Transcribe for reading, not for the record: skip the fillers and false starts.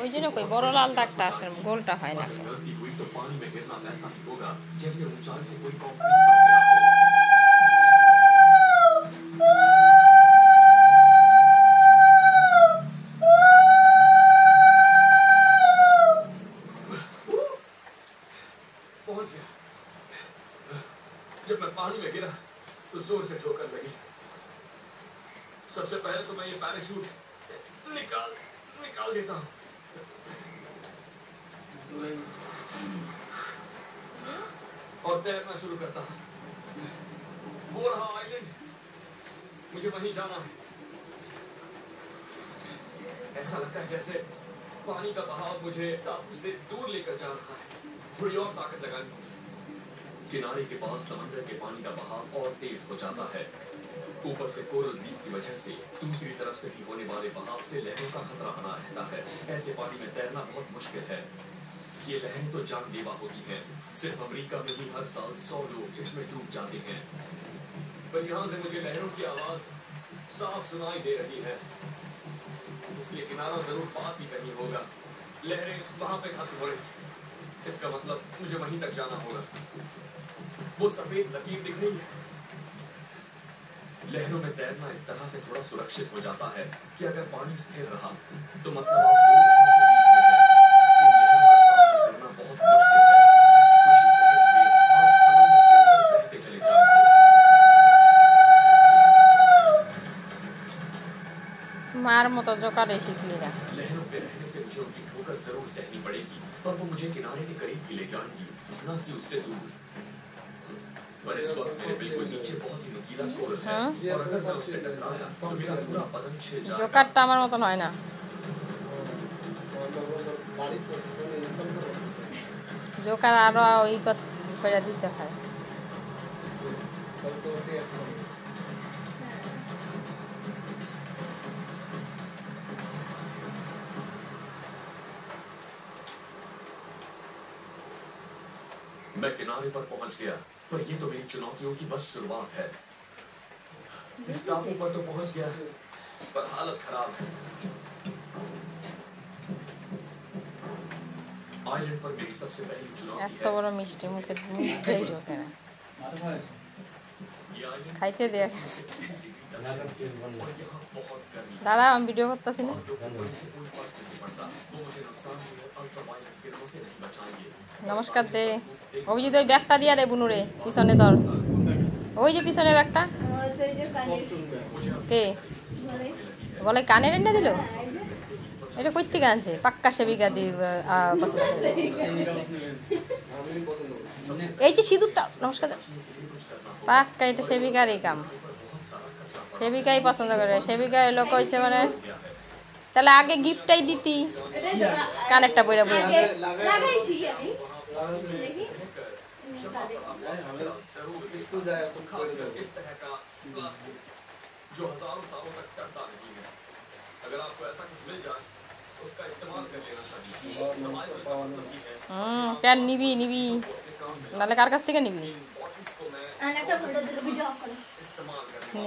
ওই জন্য কই বড় লাল দাগটা আসে গোলটা হয় না पहुंच गया। जब मैं पानी में गिरा तो जोर से ठोकर लगी। सबसे पहले तो मैं ये पैराशूट निकाल देता हूँ और तैरना शुरू करता हूँ। वो रहा आइलैंड, मुझे वहीं जाना है। ऐसा लगता है जैसे पानी का बहाव मुझे टापू से दूर लेकर जा रहा है। थोड़ी और ताकत लगानी होगी। किनारे के पास समंदर के पानी का बहाव और तेज हो जाता है। ऊपर से कोरल रीफ की वजह से दूसरी तरफ से भी होने वाले बहाव से लहरों का खतरा बना रहता है। ऐसे पानी में तैरना बहुत मुश्किल है। ये लहरें तो जानलेवा होती हैं। सिर्फ अमेरिका में ही हर साल 100 लोग इसमें डूब जाते हैं। पर यहाँ से मुझे लहरों की आवाज साफ सुनाई दे रही है, इसलिए किनारा जरूर पास ही कहीं होगा। लहरें वहां पे खत्म हो रही, इसका मतलब मुझे वहीं तक जाना होगा। वो सफेद लकीर दिख रही है। लहरों में तैरना इस तरह से थोड़ा सुरक्षित हो जाता है कि अगर पानी स्थिर रहा तो मतलब आप दो लहरों के बीच में हैं। इन लहरों का सामना करना बहुत मुश्किल है। कुछ ही सेकंड में आप समंदर के अंदर बहते चले जाएंगे। मार मत जोकारे शिखली ना। लहरों पे रहने से मुझे उनकी ठोकर जरूर सहनी पड़ेगी, पर वो मुझे किनारे के करीब भी ले जाएंगी, ना कि उससे दूर। पर इस वक्त मेरे बिल्कुल नीचे बहुत ही नुकीला कोरल है और अगर मैं उससे टकराया तो मेरा पूरा बदन छिल जाएगा। जोकारটা আমার মতন হয় না। जोकार আরো ওই করে দিতে হয়। मैं किनारे पर पहुंच गया, पर ये तो मेरी चुनौतियों की बस शुरुआत है। इस टापू पर तो पहुंच गया, पर हालत खराब है। आइलैंड पर मेरी सबसे पहली चुनौती এত বড় মিষ্টি মুখে মুখেই ঢোকে না। খাইতে দে। দাঁড়া আমি ভিডিও করতেছি না। নমস্কার দে। অভিজিৎ ওই ব্যাগটা দিয়া দে বুনুরে পিছনে তোর। ওই যে পিছনে ব্যাগটা। কে? বলে কানে রেন্ডা দিল? এটা কই থেকে আনছে? পাক্কা সেবিকা দি পছন্দ করে। এই যে সিঁদুরটা নমস্কার দে। পাক্কা এটা সেবিকারই কাম। সেবিকাই পছন্দ করে। সেবিকা এলো কইছে মানে তাহলে আগে গিফটটাই দিতি। কানেরটা পয়রা বই দিছি। লাগাইছি আমি। দেখি। स्कूल जाए तो इस तरह का प्लास्टिक जो हजारों सालों तक सड़ता नहीं है। अगर आपको ऐसा कुछ मिल जाए उसका इस्तेमाल कर लेना चाहिए। समाज में मतलब ये है। क्या निबी नाले कार काछ থেকে নিবি? इन बॉटल्स को मैं इस्तेमाल करने